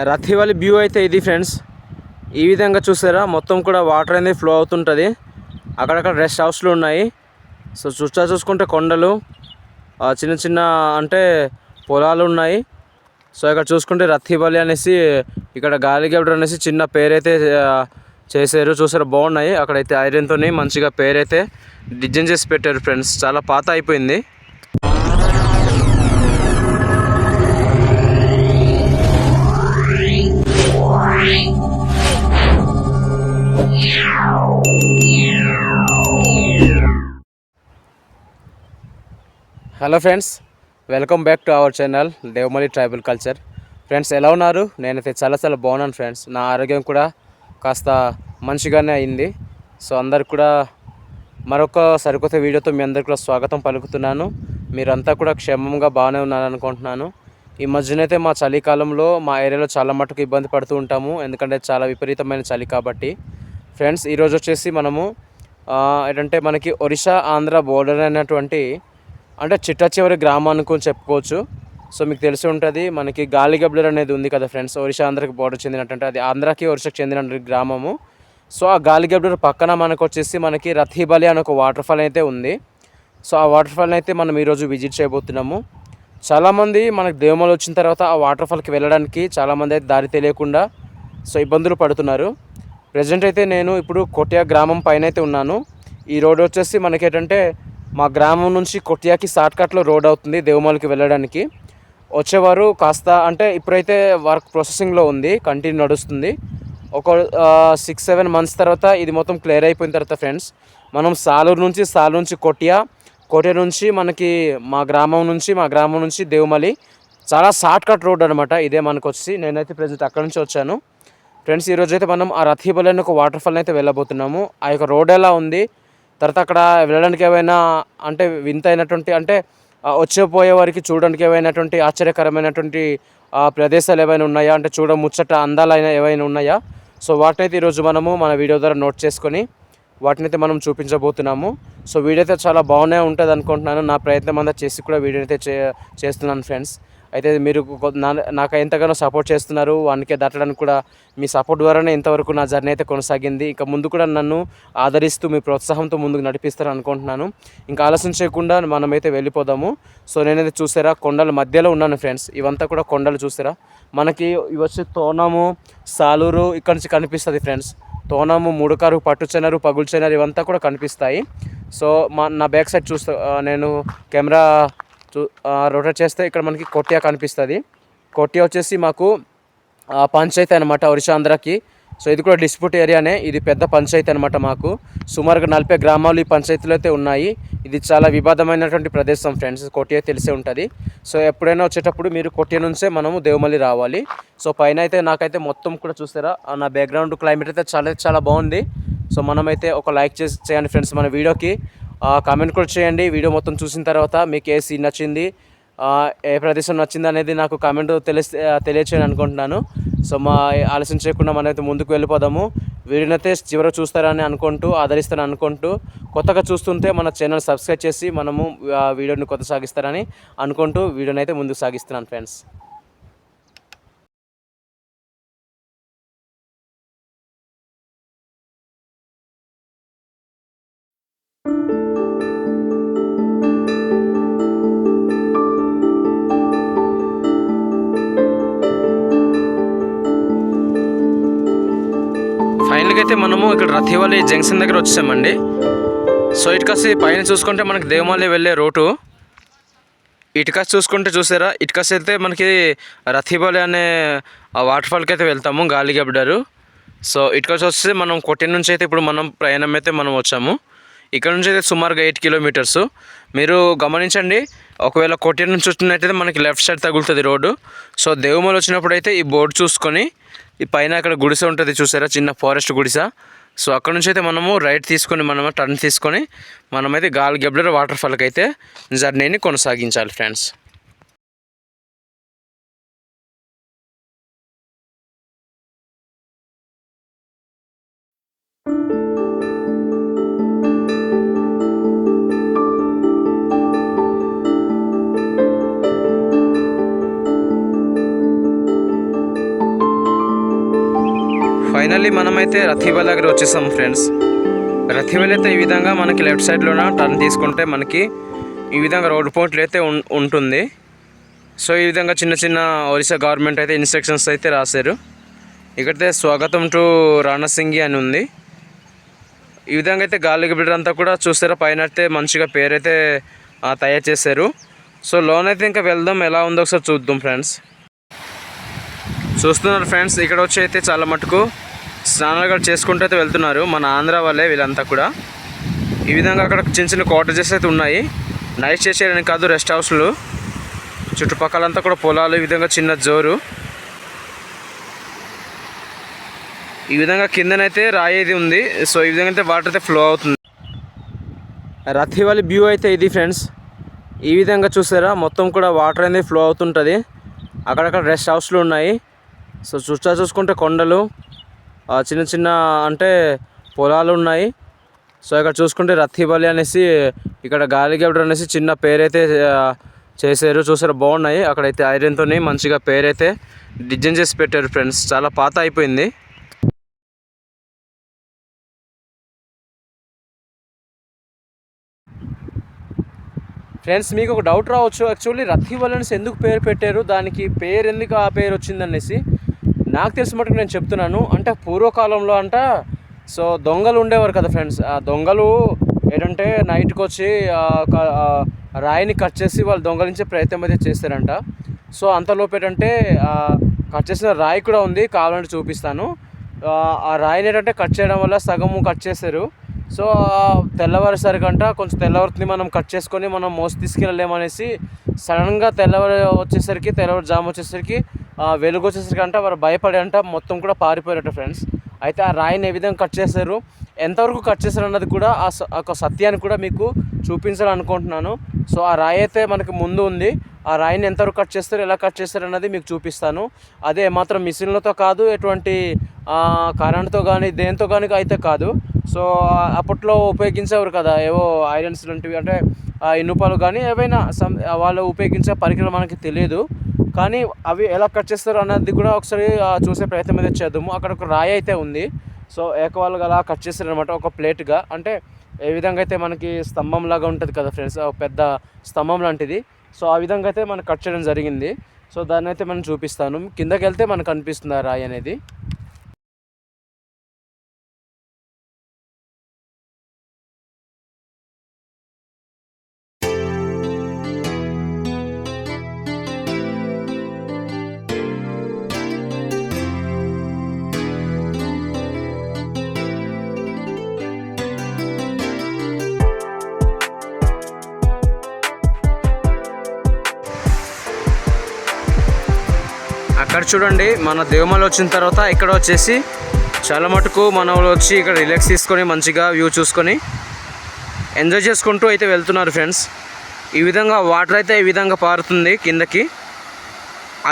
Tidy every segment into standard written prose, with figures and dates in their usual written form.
రథివలి view అయితే ఇది friends. ఈ విధంగా చూసారా, మొత్తం కూడా వాటర్ అనేది ఫ్లో అవుతుంటుంది. అక్కడక్కడ రెస్ట్ హౌస్లు ఉన్నాయి. సో చూసుకుంటే కొండలు, చిన్న చిన్న అంటే పొలాలు ఉన్నాయి. సో ఇక్కడ చూసుకుంటే రథివలి అనేసి, ఇక్కడ గాలిగబ్డర్ అనేసి చిన్న పేరైతే చేశారు. చూసారా, బాగున్నాయి. అక్కడైతే ఐరన్తో మంచిగా పేరైతే డిజైన్ చేసి పెట్టారు ఫ్రెండ్స్. చాలా పాత అయిపోయింది. Hello friends, welcome back to our channel Devamali tribal culture. Friends, ఎలా ఉన్నారు? నేనైతే చాలా బాగున్నాను ఫ్రెండ్స్. నా ఆరోగ్యం కూడా కాస్త మంచిగానే అయింది. సో అందరికి కూడా మరొక సరికొత్త వీడియోతో మీ అందరికి కూడా స్వాగతం పలుకుతున్నాను. మీరంతా కూడా క్షేమంగా బాగానే ఉన్నారనుకుంటున్నాను. ఈ మధ్యనైతే మా చలికాలంలో మా ఏరియాలో చాలా మటుకు ఇబ్బంది పడుతూ ఉంటాము, ఎందుకంటే చాలా విపరీతమైన చలి కాబట్టి. ఫ్రెండ్స్, ఈరోజు వచ్చేసి మనము ఏంటంటే మనకి ఒరిస్సా ఆంధ్ర బోర్డర్ అయినటువంటి అంటే చిట్ట చివరి గ్రామం అనుకుని చెప్పుకోవచ్చు. సో మీకు తెలిసి ఉంటుంది, మనకి గాలిగబ్లర్ అనేది ఉంది కదా ఫ్రెండ్స్, ఒరిస్సా ఆంధ్రకి బోర్డర్ చెందినట్టు. అది ఆంధ్రాకి ఒరిస్సాకి చెందిన గ్రామము. సో ఆ గాలిగబ్లర్ పక్కన మనకు వచ్చేసి మనకి రథిబలి అనే ఒక వాటర్ ఫాల్ అయితే ఉంది. సో ఆ వాటర్ ఫాల్ని అయితే మనం ఈరోజు విజిట్ చేయబోతున్నాము. చాలామంది మనకు దేవమల వచ్చిన తర్వాత ఆ వాటర్ ఫాల్కి వెళ్ళడానికి చాలామంది అయితే దారి తెలియకుండా సో ఇబ్బందులు పడుతున్నారు. ప్రజెంట్ అయితే నేను ఇప్పుడు కొట్యా గ్రామం పైన అయితే ఉన్నాను. ఈ రోడ్ వచ్చేసి మనకి ఏంటంటే మా గ్రామం నుంచి కొట్యాకి షార్ట్కట్లో రోడ్ అవుతుంది దేవమలకి వెళ్ళడానికి. వచ్చేవారు కాస్త అంటే ఇప్పుడైతే వర్క్ ప్రాసెసింగ్లో ఉంది, కంటిన్యూ నడుస్తుంది. ఒక 6-7 మంత్స్ తర్వాత ఇది మొత్తం క్లియర్ అయిపోయిన తర్వాత ఫ్రెండ్స్, మనం సాలూరు నుంచి కోట నుంచి మనకి మా గ్రామం నుంచి దేవమలి చాలా షార్ట్కట్ రోడ్ అనమాట. ఇదే మనకు వచ్చి నేనైతే ప్రజెంట్ అక్కడ నుంచి వచ్చాను ఫ్రెండ్స్. ఈరోజు అయితే మనం ఆ రథిబలి అనే ఒక వాటర్ ఫాల్ అయితే వెళ్ళబోతున్నాము. ఆ యొక్క రోడ్ ఎలా ఉంది, తర్వాత అక్కడ వెళ్ళడానికి ఏమైనా అంటే వింత అయినటువంటి అంటే వచ్చేపోయే వారికి చూడడానికి ఏమైనటువంటి ఆశ్చర్యకరమైనటువంటి ప్రదేశాలు ఏమైనా ఉన్నాయా, అంటే ముచ్చట అందాలైన ఏమైనా ఉన్నాయా, సో వాటినైతే ఈరోజు మనము మన వీడియో ద్వారా నోట్ చేసుకొని వాటినైతే మనం చూపించబోతున్నాము. సో వీడియో అయితే చాలా బాగానే ఉంటుంది అనుకుంటున్నాను. నా ప్రయత్నం అంతా చేసి కూడా వీడియో అయితే చేస్తున్నాను ఫ్రెండ్స్. అయితే మీరు నాకు ఎంతగానో సపోర్ట్ చేస్తున్నారు, వానికి దాటడానికి కూడా మీ సపోర్ట్ ద్వారానే ఇంతవరకు నా జర్నీ అయితే కొనసాగింది. ఇంకా ముందు కూడా నన్ను ఆదరిస్తూ మీ ప్రోత్సాహంతో ముందుకు నడిపిస్తారు అనుకుంటున్నాను. ఇంకా ఆలస్యం చేయకుండా మనమైతే వెళ్ళిపోదాము. సో నేనైతే చూసారా, కొండల మధ్యలో ఉన్నాను ఫ్రెండ్స్. ఇవంతా కూడా కొండలు చూసారా, మనకి ఇవి వచ్చి తోనము, సాలూరు ఇక్కడ నుంచి కనిపిస్తుంది ఫ్రెండ్స్. తోనము, ముడకారు, పట్టుచెనరు, పగుల్చెనరు ఇవంతా కూడా కనిపిస్తాయి. సో నా బ్యాక్ సైడ్ నేను కెమెరా రొటేట్ చేస్తే ఇక్కడ మనకి కొట్యా కనిపిస్తుంది. కొట్యా వచ్చేసి మాకు పంచాయతీ అనమాట ఒరిస్సా ఆంధ్రాకి. సో ఇది కూడా డిస్ప్యూట్ ఏరియానే, ఇది పెద్ద పంచాయతీ అనమాట. మాకు సుమారుగా 40 గ్రామాలు ఈ పంచాయతీలో అయితే ఉన్నాయి. ఇది చాలా వివాదమైనటువంటి ప్రదేశం ఫ్రెండ్స్, కొట్యా తెలిసే ఉంటుంది. సో ఎప్పుడైనా వచ్చేటప్పుడు మీరు కొట్యా నుంచే మనము దేవమలి రావాలి. సో పైన అయితే నాకైతే మొత్తం కూడా చూస్తారా, నా బ్యాక్గ్రౌండ్ క్లైమేట్ అయితే చాలా బాగుంది. సో మనమైతే ఒక లైక్ చేయండి ఫ్రెండ్స్ మన వీడియోకి, కామెంట్ కూడా చేయండి. వీడియో మొత్తం చూసిన తర్వాత మీకు ఏ సీన్ నచ్చింది, ఏ ప్రదేశం నచ్చింది అనేది నాకు కామెంట్ తెలియచేయండి అనుకుంటున్నాను. సో ఆలస్యం చేయకుండా మనమైతే ముందుకు వెళ్ళిపోదాము. వీడియోనైతే చివరికి చూస్తారని అనుకుంటూ, ఆదరిస్తారని అనుకుంటూ, కొత్తగా చూస్తుంటే మన ఛానల్ సబ్స్క్రైబ్ చేసి మనము వీడియోని కొనసాగిస్తారని అనుకుంటూ వీడియోని అయితే ముందుకు సాగిస్తున్నాను ఫ్రెండ్స్. ఫైనల్గా అయితే మనము ఇక్కడ రథివలి జంక్షన్ దగ్గర వచ్చామండి. సో ఇటుకాసి పైన చూసుకుంటే మనకి దేవమలి వెళ్ళే రోడ్డు, ఇటుకాసి చూసుకుంటే చూసారా, ఇటుకాసి అయితే మనకి రథివలి అనే వాటర్ ఫాల్కి అయితే వెళ్తాము, గాలిగబ్డరు. సో ఇటుకాసి వస్తే మనం కొట్టిన నుంచి అయితే ఇప్పుడు మనం ప్రయాణం అయితే మనం వచ్చాము. ఇక్కడ నుంచి అయితే సుమారుగా 8 కిలోమీటర్స్. మీరు గమనించండి, ఒకవేళ కొట్టిన నుంచి వచ్చినట్టయితే మనకి లెఫ్ట్ సైడ్ తగులుతుంది రోడ్డు. సో దేవమలి వచ్చినప్పుడు అయితే ఈ బోర్డు చూసుకొని, ఈ పైన అక్కడ గుడిసె ఉంటుంది చూసారా, చిన్న ఫారెస్ట్ గుడిసె. సో అక్కడ నుంచి అయితే మనము రైట్ తీసుకొని మనము టర్న్ తీసుకొని మనమైతే గాలిగబ్లర్ వాటర్ ఫాల్కి అయితే జర్నీని కొనసాగించాలి ఫ్రెండ్స్. ఫైనల్లీ మనమైతే రథీవల్ దగ్గర వచ్చేసాం ఫ్రెండ్స్. రథీవల్ అయితే ఈ విధంగా మనకి లెఫ్ట్ సైడ్లోన టర్న్ తీసుకుంటే మనకి ఈ విధంగా రోడ్ పాయింట్లు అయితే ఉంటుంది. సో ఈ విధంగా చిన్న చిన్న ఒరిస్సా గవర్నమెంట్ అయితే ఇన్స్ట్రక్షన్స్ అయితే రాశారు. ఇక్కడైతే స్వాగతం టు రాణసింగి అని ఉంది. ఈ విధంగా అయితే గాలి బిల్డర్ అంతా కూడా చూస్తారా పైన అయితే మంచిగా పేరైతే తయారు చేశారు. సో లోన్ అయితే ఇంకా వెళ్దాం, ఎలా ఉందో ఒకసారి చూద్దాం ఫ్రెండ్స్. చూస్తున్నారు ఫ్రెండ్స్, ఇక్కడ వచ్చి అయితే చాలా మటుకు స్నానాలు కూడా చేసుకుంటూ అయితే వెళ్తున్నారు. మన ఆంధ్ర వాళ్ళే వీళ్ళంతా కూడా. ఈ విధంగా అక్కడ చిన్న చిన్న కాటేజెస్ అయితే ఉన్నాయి. నైట్ స్టే చేయడానికి కాదు, రెస్ట్ హౌస్లు. చుట్టుపక్కలంతా కూడా పొలాలు, ఈ విధంగా చిన్న జోరు. ఈ విధంగా కిందనైతే రాయేది ఉంది. సో ఈ విధంగా అయితే వాటర్ అయితే ఫ్లో అవుతుంది. రథీవల్ వ్యూ అయితే ఇది ఫ్రెండ్స్. ఈ విధంగా చూసారా మొత్తం కూడా వాటర్ అనేది ఫ్లో అవుతుంటుంది. అక్కడక్కడ రెస్ట్ హౌస్లు ఉన్నాయి. సో చూసుకుంటే కొండలు, చిన్న చిన్న అంటే పొలాలు ఉన్నాయి. సో ఇక్కడ చూసుకుంటే రథీవల్ అనేసి ఇక్కడ గాలిగబడి అనేసి చిన్న పేరైతే చేశారు. చూసారా బాగున్నాయి. అక్కడైతే ఐరన్తో మంచిగా పేరైతే డిజైన్ చేసి పెట్టారు ఫ్రెండ్స్. చాలా పాత అయిపోయింది. ఫ్రెండ్స్ మీకు ఒక డౌట్ రావచ్చు, యాక్చువల్లీ రథీవల్ అనేసి ఎందుకు పేరు పెట్టారు, దానికి పేరు ఎందుకు ఆ పేరు వచ్చిందనేసి. నాకు తెలిసిన మటుకు నేను చెప్తున్నాను. అంటే పూర్వకాలంలో సో దొంగలు ఉండేవారు కదా ఫ్రెండ్స్. ఆ దొంగలు ఏంటంటే నైట్కి వచ్చి రాయిని కట్ చేసి వాళ్ళు దొంగలించే ప్రయత్నం అయితే చేస్తారంట. సో అంతలోపు ఏంటంటే కట్ చేసిన రాయి కూడా ఉంది, కావాలంటే చూపిస్తాను. ఆ రాయిని ఏంటంటే కట్ చేయడం వల్ల సగము కట్ చేశారు. సో తెల్లవారేసరికంట కొంచెం తెల్లవారుతుంది, మనం కట్ చేసుకొని మనం మోసి తీసుకెళ్ళలేమనేసి సడన్గా తెల్లవారు జాము వచ్చేసరికి వెలుగు వచ్చేసరికి వారు భయపడి మొత్తం కూడా పారిపోయారట ఫ్రెండ్స్. అయితే ఆ రాయిని ఏ విధంగా కట్ చేశారు, ఎంతవరకు కట్ చేశారు అన్నది కూడా ఆ సత్యాన్ని కూడా మీకు చూపించాలనుకుంటున్నాను. సో ఆ రాయి అయితే మనకి ముందు ఉంది. ఆ రాయిని ఎంతవరకు కట్ చేస్తారు, ఎలా కట్ చేస్తారు అన్నది మీకు చూపిస్తాను. అదే మాత్రం మిషన్లతో కాదు, ఎటువంటి కరెంట్తో కానీ దేంతో కానీ అయితే కాదు. సో అప్పట్లో ఉపయోగించేవారు కదా ఏవో ఐరన్స్ లాంటివి, అంటే ఇనుపలు కానీ ఏవైనా వాళ్ళు ఉపయోగించే పరికరం మనకి తెలియదు. కానీ అవి ఎలా కట్ చేస్తారు అన్నది కూడా ఒకసారి చూసే ప్రయత్నం అయితే చేద్దాము. అక్కడ ఒక రాయి అయితే ఉంది. సో ఏకవాళ్ళుగా అలా కట్ చేస్తారనమాట, ఒక ప్లేట్గా. అంటే ఏ విధంగా అయితే మనకి స్తంభం లాగా ఉంటుంది కదా ఫ్రెండ్స్, పెద్ద స్తంభం లాంటిది. సో ఆ విధంగా అయితే మనకు కట్ చేయడం జరిగింది. సో దాన్ని అయితే మనం చూపిస్తాను. కిందకి వెళ్తే మనకు కనిపిస్తుంది ఆ రాయి అనేది. అక్కడ చూడండి, మన దేవమల వచ్చిన తర్వాత ఇక్కడ వచ్చేసి చాలా మటుకు మన వాళ్ళు వచ్చి ఇక్కడ రిలాక్స్ తీసుకొని మంచిగా వ్యూ చూసుకొని ఎంజాయ్ చేసుకుంటూ అయితే వెళ్తున్నారు ఫ్రెండ్స్. ఈ విధంగా వాటర్ అయితే ఈ విధంగా పారుతుంది కిందకి.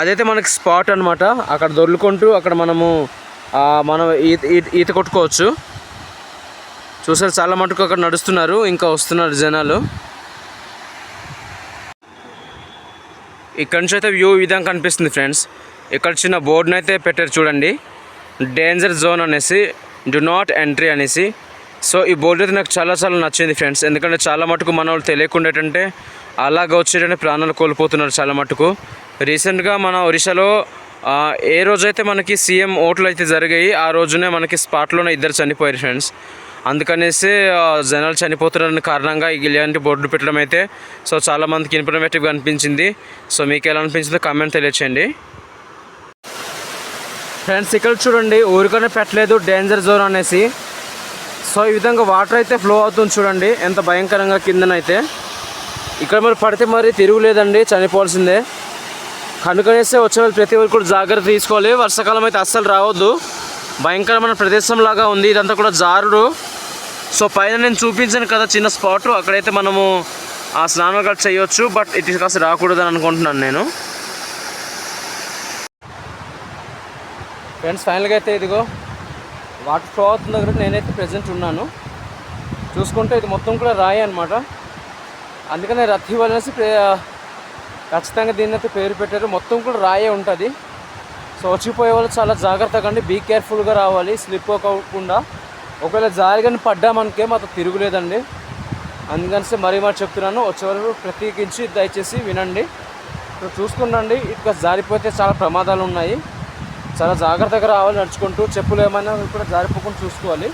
అదైతే మనకి స్పాట్ అనమాట. అక్కడ దొర్లుకుంటూ అక్కడ మనం ఈత కొట్టుకోవచ్చు. చూసారు చాలా మటుకు అక్కడ నడుస్తున్నారు, ఇంకా వస్తున్నారు జనాలు. ఇక్కడ నుంచి అయితే వ్యూ ఈ విధంగా కనిపిస్తుంది ఫ్రెండ్స్. ఇక్కడ చిన్న బోర్డుని అయితే పెట్టారు చూడండి, డేంజర్ జోన్ అనేసి, డు నాట్ ఎంట్రీ అనేసి. సో ఈ బోర్డు అయితే నాకు చాలా చాలా నచ్చింది ఫ్రెండ్స్. ఎందుకంటే చాలా మటుకు మన వాళ్ళు తెలియకుండా ఏంటంటే అలాగ వచ్చేటంటే ప్రాణాలు కోల్పోతున్నారు చాలా మటుకు. రీసెంట్గా మన ఒరిస్సాలో ఏ రోజైతే మనకి సీఎం ఓట్లు అయితే జరిగాయి ఆ రోజునే మనకి స్పాట్లోనే 2 చనిపోయారు ఫ్రెండ్స్. అందుకనేసి జనాలు చనిపోతున్న కారణంగా ఇలాంటి బోర్డు పెట్టడం అయితే సో చాలామందికి ఇన్ఫర్మేటివ్గా అనిపించింది. సో మీకు ఎలా అనిపించిందో కామెంట్ తెలియచేయండి ఫ్రెండ్స్. ఇక్కడ చూడండి, ఊరికనే పెట్టలేదు డేంజర్ జోన్ అనేసి. సో ఈ విధంగా వాటర్ అయితే ఫ్లో అవుతుంది చూడండి, ఎంత భయంకరంగా కిందనైతే. ఇక్కడ మరి పడితే మరి తిరుగులేదండి, చనిపోవాల్సిందే. కనుకనేసి వచ్చే వాళ్ళు ప్రతి ఒక్కరు కూడా జాగ్రత్త తీసుకోవాలి. వర్షాకాలం అయితే అస్సలు రావద్దు, భయంకరమైన ప్రదేశం లాగా ఉంది ఇదంతా కూడా జారుడు. సో పైన నేను చూపించాను కదా చిన్న స్పాట్, అక్కడైతే మనము ఆ స్నానాలు కూడా చేయొచ్చు. బట్ ఇటు కాస్త రాకూడదని అనుకుంటున్నాను నేను ఫ్రెండ్స్. ఫైనల్గా అయితే ఇదిగో వాటర్ ఫ్లో అవుతుంది దగ్గర నేనైతే ప్రెజెంట్ ఉన్నాను. చూసుకుంటే ఇది మొత్తం కూడా రాయి అనమాట. అందుకనే రథీవల్ అనేసి ఖచ్చితంగా దీన్ని అయితే పేరు పెట్టారు. మొత్తం కూడా రాయే ఉంటుంది. సో సో వచ్చిపోయే వాళ్ళు చాలా జాగ్రత్తగా అండి, బీ కేర్ఫుల్గా రావాలి, స్లిప్ అవ్వకుండా. ఒకవేళ జారిగాని పడ్డామనికే మాత్రం తిరుగులేదండి. అందుకని మరీ మరి చెప్తున్నాను, వచ్చేవరకు ప్రత్యేకించి దయచేసి వినండి. సో చూసుకుండండి, ఇక జారిపోతే చాలా ప్రమాదాలు ఉన్నాయి. చాలా జాగ్రత్తగా రావాలి నడుచుకుంటూ, చెప్పులు ఏమైనా కూడా జారిపోకుండా చూసుకోవాలి.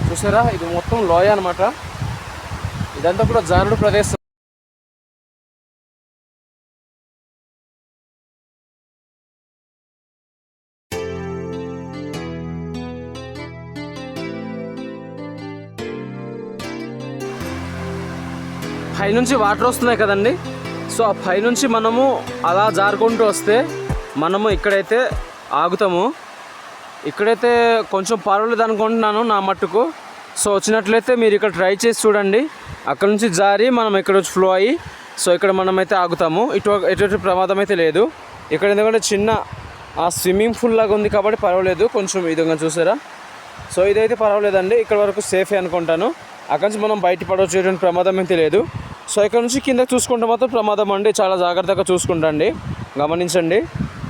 చూసారా, ఇది మొత్తం లోయ అనమాట. ఇదంతా కూడా జారుడు ప్రదేశం. పైనుంచి వాటర్ వస్తున్నాయి కదండి. సో ఆ పైనుంచి మనము అలా జారుకుంటూ వస్తే మనము ఇక్కడైతే ఆగుతాము. ఇక్కడైతే కొంచెం పర్వాలేదు అనుకుంటున్నాను నా మట్టుకు. సో వచ్చినట్లయితే మీరు ఇక్కడ ట్రై చేసి చూడండి. అక్కడ నుంచి జారి మనం ఇక్కడ వచ్చి ఫ్లో అయ్యి సో ఇక్కడ మనమైతే ఆగుతాము. ఎటువంటి ప్రమాదం అయితే లేదు ఇక్కడ. ఎందుకంటే చిన్న స్విమ్మింగ్ పూల్ లాగా ఉంది కాబట్టి పర్వాలేదు. కొంచెం ఈ విధంగా చూసారా. సో ఇదైతే పర్వాలేదండి, ఇక్కడ వరకు సేఫే అనుకుంటాను. అక్కడి నుంచి మనం బయట పడవచ్చు, ఎటువంటి ప్రమాదం అయితే లేదు. సో ఇక్కడ నుంచి కిందకి చూసుకుంటే మాత్రం ప్రమాదం అండి. చాలా జాగ్రత్తగా చూసుకుంటండి, గమనించండి.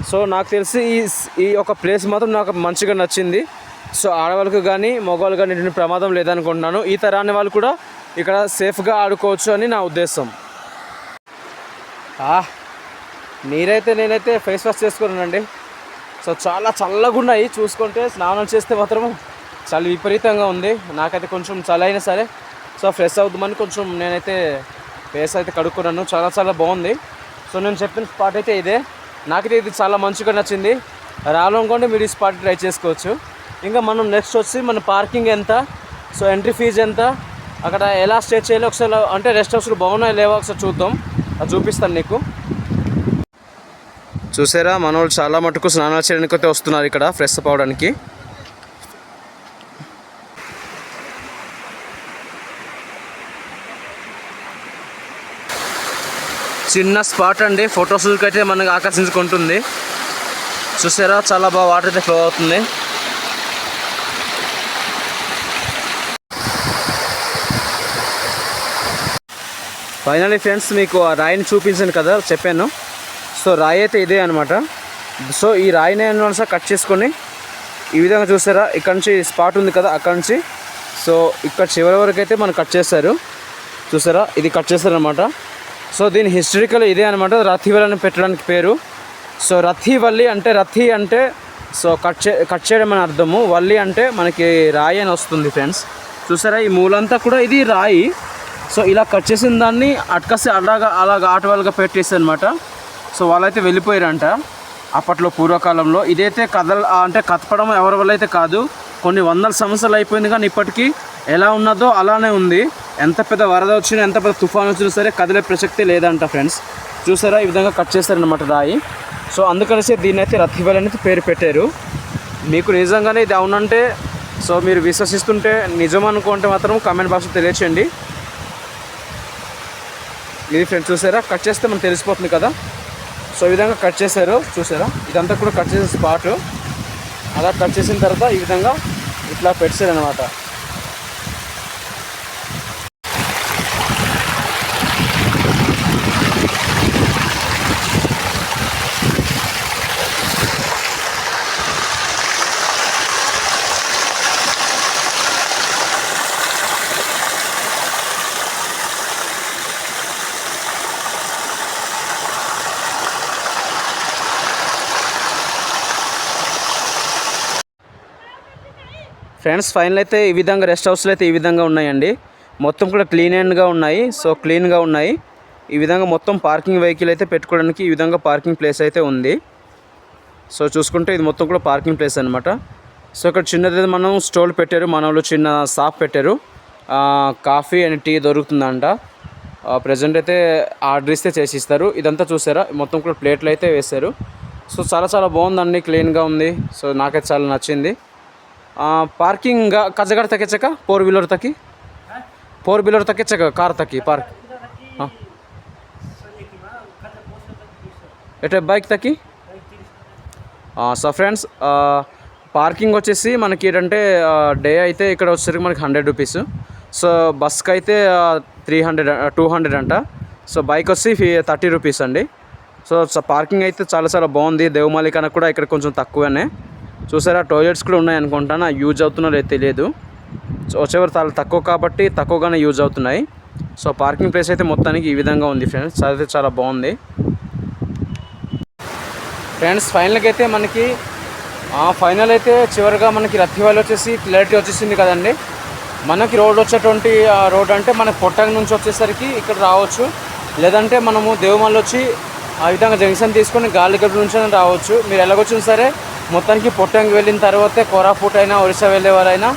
సో నాకు తెలిసి ఈ యొక్క ప్లేస్ మాత్రం నాకు మంచిగా నచ్చింది. సో ఆడవాళ్ళకు కానీ మగవాళ్ళు కానీ ఎటువంటి ప్రమాదం లేదనుకుంటున్నాను. ఈ తరాన్ని వాళ్ళు కూడా ఇక్కడ సేఫ్గా ఆడుకోవచ్చు అని నా ఉద్దేశం. నేనైతే ఫేస్ వాష్ చేసుకున్నానండి. సో చాలా చల్లగా ఉన్నాయి. చూసుకుంటే స్నానం చేస్తే మాత్రం చాలా విపరీతంగా ఉంది. నాకైతే కొంచెం చలి అయినా సరే సో ఫ్రెష్ అవుద్దామని కొంచెం నేనైతే ఫేస్ అయితే కడుక్కున్నాను. చాలా చాలా బాగుంది. సో నేను చెప్పిన స్పాట్ అయితే ఇదే. నాకైతే ఇది చాలా మంచిగా నచ్చింది. రావాలనుకోండి మీరు ఈ స్పాట్ ట్రై చేసుకోవచ్చు. ఇంకా మనం నెక్స్ట్ వచ్చి మన పార్కింగ్ ఎంత, సో ఎంట్రీ ఫీజు ఎంత, అక్కడ ఎలా స్టే చేయాలి ఒకసారి, అంటే రెస్ట్ హౌస్లు బాగున్నాయి లేవో ఒకసారి చూద్దాం. అది చూపిస్తాను నీకు. చూసారా, మన వాళ్ళు చాలా మటుకు స్నానాలు చేయడానికి అయితే వస్తున్నారు ఇక్కడ ఫ్రెష్ అప్ అవడానికి. చిన్న స్పాట్ అండి, ఫొటోస్కి అయితే మనకు ఆకర్షించుకుంటుంది. చూసారా, చాలా బాగా వాటర్ అయితే ఫ్లో అవుతుంది. ఫైనల్లీ ఫ్రెండ్స్, మీకు ఆ రాయిని చూపించాను కదా, చెప్పాను. సో రాయి అయితే ఇదే అనమాట. సో ఈ రాయిని సార్ కట్ చేసుకొని ఈ విధంగా చూసారా, ఇక్కడ నుంచి స్పాట్ ఉంది కదా, అక్కడ నుంచి సో ఇక్కడ చివరి వరకు అయితే మనం కట్ చేస్తారు. చూసారా, ఇది కట్ చేస్తారనమాట. సో దీని హిస్టరికల్ ఇదే అనమాట, రథివల్లి పెట్టడానికి పేరు. సో రథివల్లి అంటే రథి అంటే సో కట్ చేయడం అని అర్థము, వల్లి అంటే మనకి రాయి అని వస్తుంది ఫ్రెండ్స్. చూసారా, ఈ మూలంతా కూడా ఇది రాయి. సో ఇలా కట్ చేసిన దాన్ని అట్కసి అలాగా ఆటవాళ్ళుగా పెట్టేసి అనమాట. సో వాళ్ళైతే వెళ్ళిపోయారంట అప్పట్లో, పూర్వకాలంలో. ఇదైతే కదపడం ఎవరి వల్ల అయితే కాదు, కొన్ని వందల సంవత్సరాలు అయిపోయింది, కానీ ఇప్పటికీ ఎలా ఉన్నదో అలానే ఉంది. ఎంత పెద్ద వరద వచ్చినా, ఎంత పెద్ద తుఫాను వచ్చినా సరే కదిలే ప్రసక్తి లేదంట ఫ్రెండ్స్. చూసారా, ఈ విధంగా కట్ చేస్తారనమాట రాయి. సో అందుకనేసి దీన్ని అయితే రథివల్లి అనేది పేరు పెట్టారు. మీకు నిజంగానే ఇది అవునంటే, సో మీరు విశ్వసిస్తుంటే, నిజం అనుకుంటే మాత్రం కామెంట్ బాక్స్లో తెలియచేయండి. ఇది ఫ్రెండ్స్ చూసారా, కట్ చేస్తే మనకు తెలిసిపోతుంది కదా. సో ఈ విధంగా కట్ చేశారు. చూసారా, ఇదంతా కూడా కట్ చేసే స్పాట్. అలా కట్ చేసిన తర్వాత ఈ విధంగా ఇట్లా పెట్టారు అనమాట. ఫ్రెండ్స్ ఫైనల్ అయితే ఈ విధంగా రెస్ట్ హౌస్లు అయితే ఈ విధంగా ఉన్నాయండి. మొత్తం కూడా క్లీన్ అండ్గా ఉన్నాయి. సో క్లీన్గా ఉన్నాయి. ఈ విధంగా మొత్తం పార్కింగ్ వెహికల్ అయితే పెట్టుకోవడానికి ఈ విధంగా పార్కింగ్ ప్లేస్ అయితే ఉంది. సో చూసుకుంటే ఇది మొత్తం కూడా పార్కింగ్ ప్లేస్ అనమాట. సో ఇక్కడ చిన్నది మనం స్టోల్ పెట్టారు, మన వాళ్ళు చిన్న షాప్ పెట్టారు. కాఫీ అండ్ టీ దొరుకుతుందంట. ప్రజెంట్ అయితే ఆర్డర్ ఇస్తే చేసి ఇస్తారు. ఇదంతా చూసారా, మొత్తం కూడా ప్లేట్లు అయితే వేశారు. సో చాలా చాలా బాగుందండి, క్లీన్గా ఉంది. సో నాకైతే చాలా నచ్చింది. पार्किंग कजगढ़ तक चका फोर व्हीलर तक चका कार तक पार्क एट बाइक तक సో ఫ్రెండ్స్ పార్కింగ్ వచ్చేసి మనకి ఏంటంటే డే అయితే ఇక్కడ వచ్చేసరికి మనకి 100 రూపీస్. సో బస్కి అయితే 200 అంట. సో బైక్ వచ్చి 30 రూపీస్ అండి. సో పార్కింగ్ అయితే చాలా చాలా బాగుంది. దేవమాలి కన్నా కూడా ఇక్కడ కొంచెం తక్కువనే. చూసారా, టాయిలెట్స్ కూడా ఉన్నాయి అనుకుంటాను. యూజ్ అవుతున్నా లేదు తెలియదు. సో వచ్చేవారు చాలా తక్కువ కాబట్టి తక్కువగానే యూజ్ అవుతున్నాయి. సో పార్కింగ్ ప్లేస్ అయితే మొత్తానికి ఈ విధంగా ఉంది ఫ్రెండ్స్. అయితే చాలా బాగుంది ఫ్రెండ్స్. ఫైనల్గా అయితే మనకి ఫైనల్ అయితే చివరిగా మనకి రత్తివాల్ వచ్చేసి క్లారిటీ వచ్చేసింది కదండి. మనకి రోడ్ వచ్చేటువంటి రోడ్ అంటే మనకి పొట్టంగి నుంచి వచ్చేసరికి ఇక్కడ రావచ్చు, లేదంటే మనము దేవమాల్ వచ్చి ఆ విధంగా జంక్షన్ తీసుకొని గాలిగడ్డ నుంచి రావచ్చు. మీరు ఎలాగొచ్చినా సరే మొత్తానికి పొట్టంగి వెళ్ళిన తర్వాతే కోరాపుట్ అయినా, ఒరిస్సా వెళ్ళేవారైనా,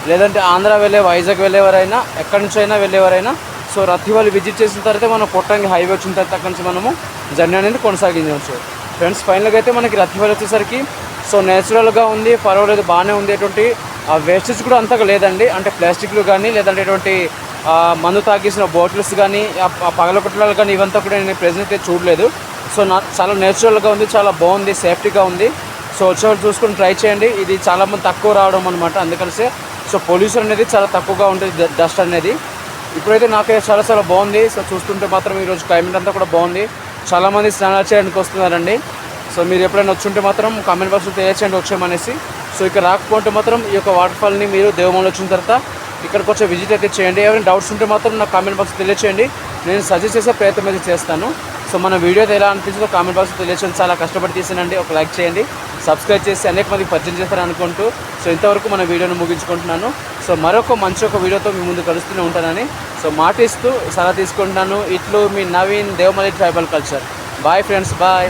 లేదంటే ఆంధ్ర వెళ్ళే వైజాగ్ వెళ్ళేవారైనా, ఎక్కడి నుంచి అయినా వెళ్ళేవారైనా సో రత్తివాల్ విజిట్ చేసిన తర్వాత మనం పొట్టంగి హైవే వచ్చిన తర్వాత అక్కడి నుంచి మనము జర్నీ అనేది కొనసాగించవచ్చు ఫ్రెండ్స్. ఫైనల్గా అయితే మనకి రత్తివాల్ వచ్చేసరికి సో నేచురల్గా ఉంది, పర్వాలేదు, బాగానే ఉంది. ఎటువంటి వేస్టేజ్ కూడా అంతగా లేదండి. అంటే ప్లాస్టిక్లు కానీ లేదంటే ఎటువంటి మందు తాగేసిన బాటిల్స్ కానీ పగలగొట్టడాలు కానీ ఇవంతా కూడా నేను ప్రెజెంట్ అయితే చూడలేదు. సో చాలా నేచురల్గా ఉంది, చాలా బాగుంది, సేఫ్టీగా ఉంది. సో వచ్చేవాళ్ళు చూసుకొని ట్రై చేయండి. ఇది చాలామంది తక్కువ రావడం అనమాట, అందుకనిసే సో పొల్యూషన్ అనేది చాలా తక్కువగా ఉంటుంది, డస్ట్ అనేది. ఇప్పుడైతే నాకైతే చాలా చాలా బాగుంది. సో చూస్తుంటే మాత్రం ఈరోజు క్లైమేట్ అంతా కూడా బాగుంది. చాలామంది స్నానాలు చేయడానికి వస్తున్నారండి. సో మీరు ఎప్పుడైనా వచ్చుంటే మాత్రం కామెంట్ బాక్స్లో తెలియచేయండి వచ్చామనేసి. సో ఇక్కడ రాకపోతే మాత్రం ఈ యొక్క వాటర్ఫాల్ని మీరు దేవమాల్ వచ్చిన తర్వాత ఇక్కడికి వచ్చే విజిట్ అయితే చేయండి. ఎవరైనా డౌట్స్ ఉంటే మాత్రం నాకు కామెంట్ బాక్స్ తెలియచేయండి, నేను సజెస్ట్ చేసే ప్రయత్నం అయితే చేస్తాను. సో మన వీడియో అయితే ఎలా అనిపించిందో కామెంట్ బాక్స్లో తెలియచేయండి. చాలా కష్టపడి తీసానండి. ఒక లైక్ చేయండి, సబ్స్క్రైబ్ చేసి అనేక మందికి పరిచయం చేస్తారని అనుకుంటూ సో ఇంతవరకు మన వీడియోను ముగించుకుంటున్నాను. సో మరొక మంచి ఒక వీడియోతో మీ ముందు కలుస్తూనే ఉంటానని సో మాటిస్తూ సలహా తీసుకుంటున్నాను. ఇట్లు మీ Naveen, Devamalli tribal culture. Bye friends, bye.